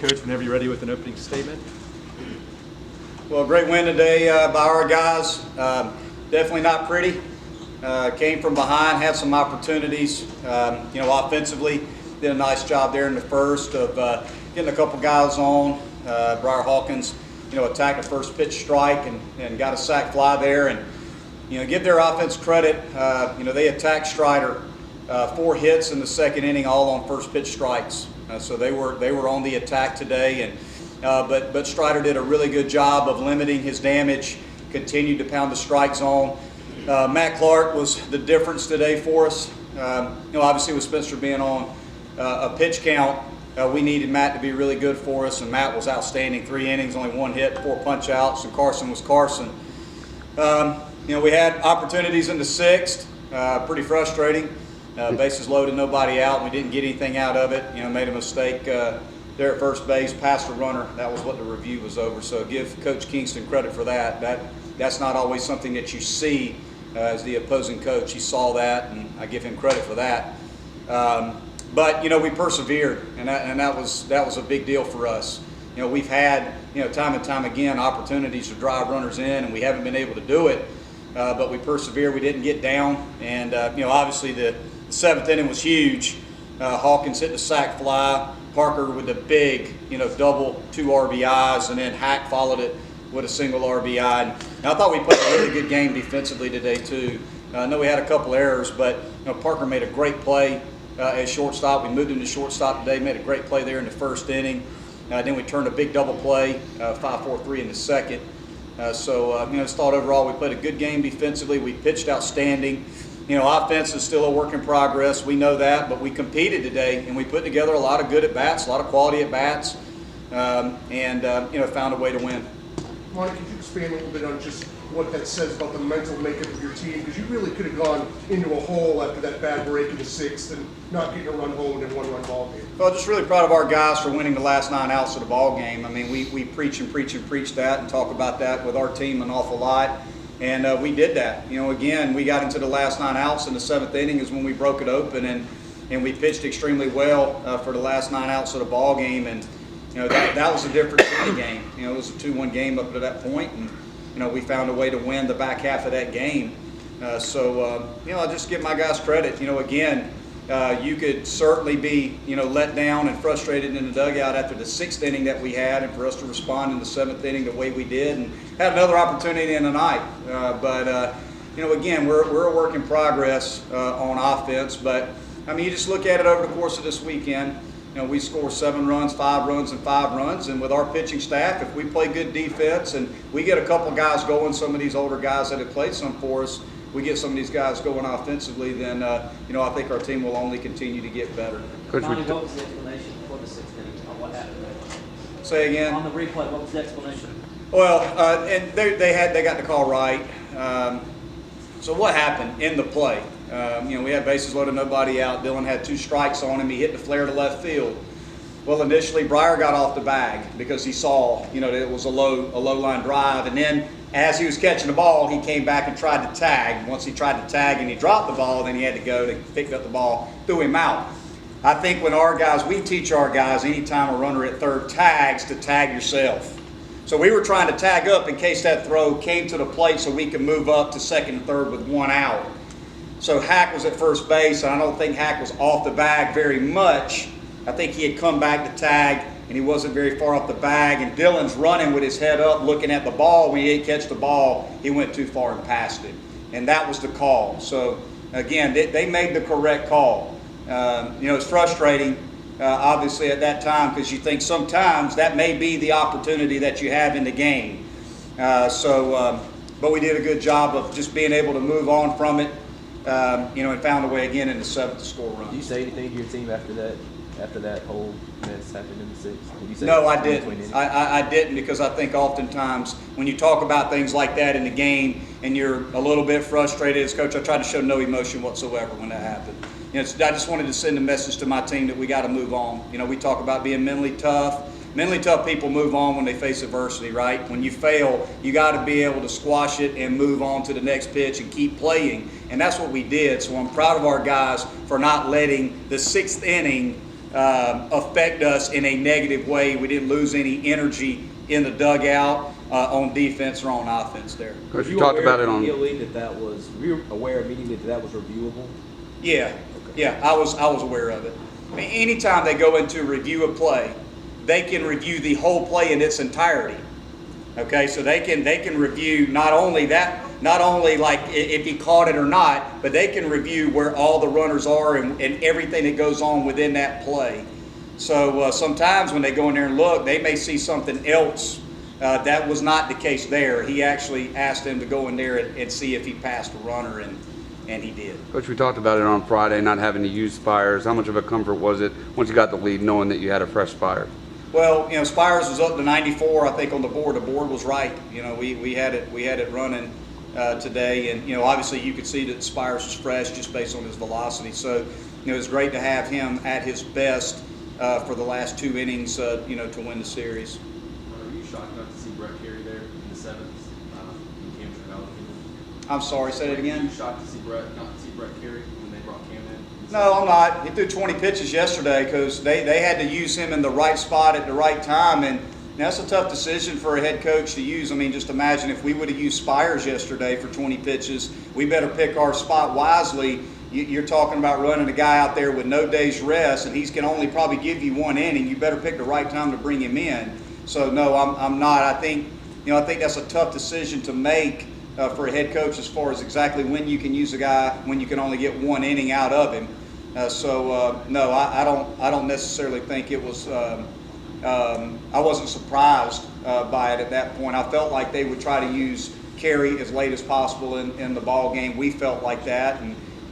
Coach, whenever you're ready with an opening statement. Well, great win today by our guys. Definitely not pretty. Came from behind, had some opportunities. Offensively, did a nice job there in the first of getting a couple guys on. Briar Hawkins, attacked the first pitch strike and got a sac fly there. And give their offense credit. They attacked Strider. 4 hits in the second inning, all on first pitch strikes. So they were on the attack today, and but Strider did a really good job of limiting his damage. Continued to pound the strike zone. Matt Clark was the difference today for us. Obviously with Spencer being on a pitch count, we needed Matt to be really good for us, and Matt was outstanding. 3 innings, only 1 hit, 4 punch outs, and Carson was Carson. We had opportunities in the 6th. Pretty frustrating. Bases loaded, nobody out. We didn't get anything out of it. Made a mistake there at first base, passed a runner. That was what the review was over. So give Coach Kingston credit for that. That's not always something that you see as the opposing coach. He saw that, and I give him credit for that. But we persevered, and that was a big deal for us. We've had time and time again opportunities to drive runners in, and we haven't been able to do it. But we persevered. We didn't get down, and obviously the 7th inning was huge. Hawkins hit the sac fly. Parker with the big, double 2 RBIs, and then Hack followed it with a single RBI. And I thought we played a really good game defensively today too. I know we had a couple errors, but Parker made a great play at shortstop. We moved him to shortstop today. Made a great play there in the 1st inning. Then we turned a big double play, 5-4-3 in the 2nd. Just thought overall we played a good game defensively. We pitched outstanding. Offense is still a work in progress. We know that, but we competed today, and we put together a lot of good at-bats, a lot of quality at-bats, and found a way to win. Monte, could you expand a little bit on just what that says about the mental makeup of your team? Because you really could have gone into a hole after that bad break in the 6th and not getting a run home in a 1-run ball game. Well, just really proud of our guys for winning the last 9 outs of the ball game. I mean, we preach and preach and preach that and talk about that with our team an awful lot. And we did that. Again, we got into the last 9 outs in the 7th inning is when we broke it open, and we pitched extremely well for the last 9 outs of the ball game. And that was the difference in the game. It was a 2-1 game up to that point, and we found a way to win the back half of that game. I just give my guys credit. Again, you could certainly be let down and frustrated in the dugout after the 6th inning that we had, and for us to respond in the 7th inning the way we did, and had another opportunity in the ninth. Again, we're a work in progress on offense. But you just look at it over the course of this weekend. We score 7 runs, 5 runs, and 5 runs. And with our pitching staff, if we play good defense and we get a couple guys going, some of these older guys that have played some for us, we get some of these guys going offensively, then I think our team will only continue to get better. Coach, what was the explanation for the 6th inning on what happened there? Say again? On the replay, what was the explanation? Well, and they got the call right. So what happened in the play? We had bases loaded, nobody out. Dylan had 2 strikes on him. He hit the flare to left field. Well, initially Briar got off the bag because he saw, that it was a low line drive, and then as he was catching the ball, he came back and tried to tag. Once he tried to tag and he dropped the ball, then he had to go to pick up the ball, threw him out. I think when we teach our guys anytime a runner at third tags to tag yourself. So we were trying to tag up in case that throw came to the plate so we could move up to 2nd and 3rd with 1 out. So Hack was at first base, and I don't think Hack was off the bag very much. I think he had come back to tag, and he wasn't very far off the bag, and Dylan's running with his head up looking at the ball. When he didn't catch the ball, he went too far and passed it, and that was the call. So again, they made the correct call. It's frustrating obviously at that time, because you think sometimes that may be the opportunity that you have in the game. But we did a good job of just being able to move on from it, and found a way again in the 7th to score a run. Did you say anything to your team after that whole mess happened in the 6th? Did you say no, I didn't. I didn't, because I think oftentimes when you talk about things like that in the game and you're a little bit frustrated as coach, I try to show no emotion whatsoever when that happened. I just wanted to send a message to my team that we got to move on. We talk about being mentally tough. Mentally tough people move on when they face adversity, right? When you fail, you got to be able to squash it and move on to the next pitch and keep playing. And that's what we did. So I'm proud of our guys for not letting the 6th inning affect us in a negative way. We didn't lose any energy in the dugout on defense or on offense there. Coach, you talked about it on. Were you aware immediately that was reviewable? Yeah, yeah, I was aware of it. I mean, anytime they go into review a play, they can review the whole play in its entirety. Okay, so they can review not only like if he caught it or not, but they can review where all the runners are and everything that goes on within that play. So sometimes when they go in there and look, they may see something else. That was not the case there. He actually asked them to go in there and see if he passed a runner, and he did. Coach, we talked about it on Friday, not having to use Spires. How much of a comfort was it once you got the lead, knowing that you had a fresh Spire? Well, Spires was up to 94, I think, on the board. The board was right. We had it running today, and obviously you could see that Spires was fresh just based on his velocity. So it was great to have him at his best for the last 2 innings, to win the series. Are you shocked not to see Brett Carey there in the 7th? In Cam's Valley? I'm sorry, say that Are again? you shocked to see Brett Carey when they brought Cam in? No, I'm not. He threw 20 pitches yesterday because they had to use him in the right spot at the right time, and that's a tough decision for a head coach to use. I mean, just imagine if we would have used Spires yesterday for 20 pitches. We better pick our spot wisely. You're talking about running a guy out there with no day's rest, and he's can only probably give you 1 inning. You better pick the right time to bring him in. So no, I'm not. I think that's a tough decision to make for a head coach as far as exactly when you can use a guy when you can only get 1 inning out of him. No, I don't necessarily think it was. I wasn't surprised by it at that point. I felt like they would try to use Carey as late as possible in the ball game. We felt like that,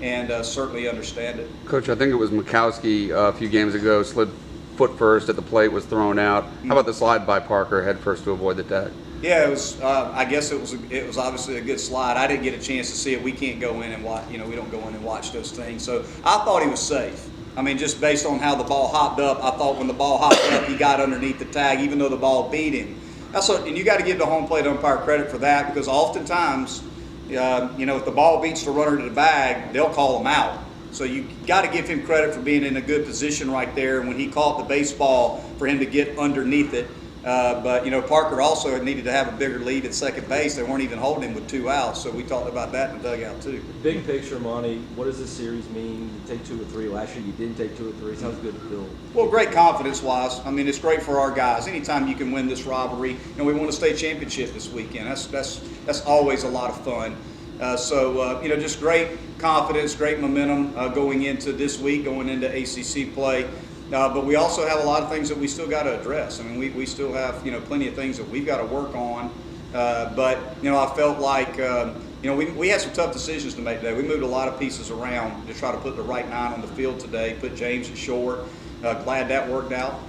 and certainly understand it. Coach, I think it was Mikowski a few games ago slid foot first at the plate, was thrown out. How about the slide by Parker head first to avoid the tag? Yeah, it was. I guess it was obviously a good slide. I didn't get a chance to see it. We can't go in and watch. We don't go in and watch those things. So I thought he was safe. I mean, just based on how the ball hopped up, I thought when the ball hopped up, he got underneath the tag, even though the ball beat him. And you got to give the home plate umpire credit for that, because oftentimes, if the ball beats the runner to the bag, they'll call him out. So you got to give him credit for being in a good position right there. When he caught the baseball, for him to get underneath it. But Parker also needed to have a bigger lead at second base. They weren't even holding him with 2 outs, so we talked about that in the dugout too. Big picture, Monte, what does this series mean? You take 2 or 3. Last year you didn't take 2 or 3. Sounds good to feel. Well, great confidence-wise. I mean, it's great for our guys. Anytime you can win this rivalry, we won a state championship this weekend. That's always a lot of fun. Just great confidence, great momentum going into this week, going into ACC play. But we also have a lot of things that we still got to address. I mean, we still have plenty of things that we've got to work on. But I felt like we had some tough decisions to make today. We moved a lot of pieces around to try to put the right 9 on the field today. Put James at short. Glad that worked out.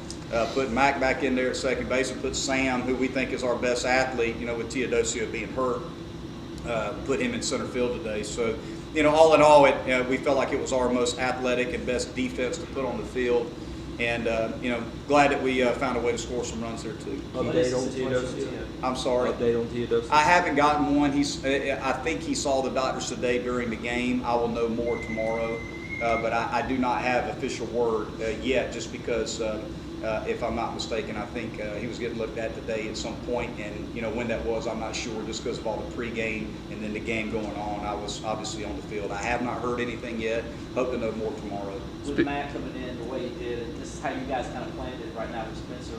Put Mac back in there at second base, and put Sam, who we think is our best athlete. With Teodosio being hurt, put him in center field today. So. All in all, we felt like it was our most athletic and best defense to put on the field. And, glad that we found a way to score some runs there, too. Update on Teodosio? I'm sorry. Update on Teodosio? I haven't gotten one. I think he saw the doctors today during the game. I will know more tomorrow. But I do not have official word yet, just because, if I'm not mistaken, I think he was getting looked at today at some point. And, when that was, I'm not sure, just because of all the pregame and then the game going on. I was obviously on the field. I have not heard anything yet. Hope to know more tomorrow. With Matt coming in the way he did, and this is how you guys kind of planned it right now with Spencer.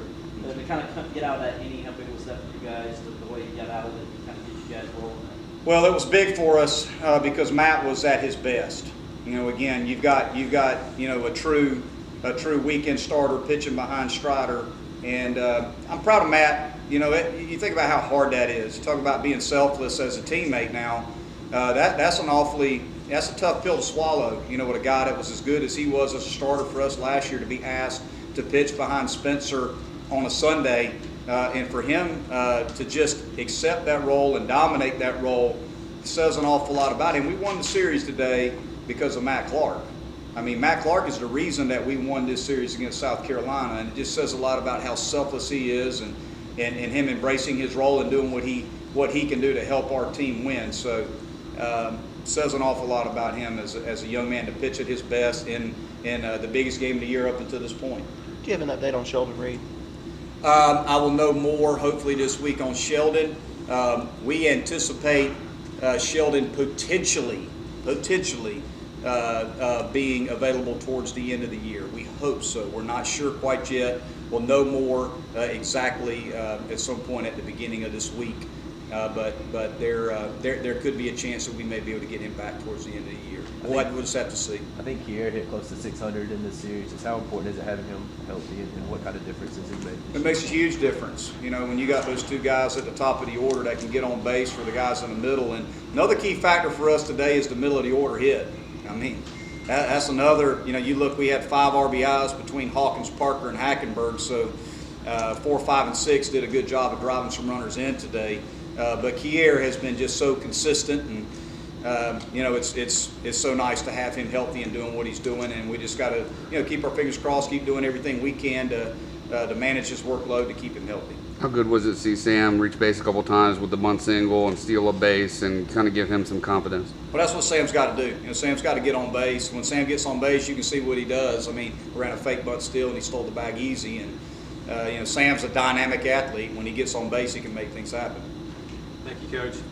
To kind of get out of that inning, how big was that for you guys, the way you got out of it, and kind of get you guys rolling? Well, it was big for us because Matt was at his best. Again, you've got a true weekend starter pitching behind Strider, and I'm proud of Matt. You think about how hard that is. You talk about being selfless as a teammate now. That's a tough pill to swallow. With a guy that was as good as he was as a starter for us last year, to be asked to pitch behind Spencer on a Sunday, and for him to just accept that role and dominate that role says an awful lot about him. We won the series today because of Matt Clark. I mean, Matt Clark is the reason that we won this series against South Carolina, and it just says a lot about how selfless he is, and him embracing his role and doing what he can do to help our team win. So says an awful lot about him as a young man to pitch at his best in the biggest game of the year up until this point. Do you have an update on Sheldon Reed? I will know more hopefully this week on Sheldon. We anticipate Sheldon potentially being available towards the end of the year. We hope so. We're not sure quite yet. We'll know more exactly at some point at the beginning of this week. But there could be a chance that we may be able to get him back towards the end of the year. We'll just have to see. I think Kier hit close to 600 in this series. Just how important is it having him healthy, and what kind of difference does he make? It makes a huge difference. You know, when you got those two guys at the top of the order that can get on base for the guys in the middle. And another key factor for us today is the middle of the order hit. I mean, that's another, you know, you look, we had 5 RBIs between Hawkins, Parker, and Hackenberg. So 4, 5, and 6 did a good job of driving some runners in today. But Kier has been just so consistent, and you know, it's so nice to have him healthy and doing what he's doing, and we just got to, you know, keep our fingers crossed, keep doing everything we can to manage his workload to keep him healthy. How good was it to see Sam reach base a couple times with the bunt single and steal a base and kind of give him some confidence? Well, that's what Sam's got to do. You know, Sam's got to get on base. When Sam gets on base, you can see what he does. I mean, ran a fake bunt steal and he stole the bag easy, and you know, Sam's a dynamic athlete. When he gets on base, he can make things happen. Thank you, Coach. Yeah.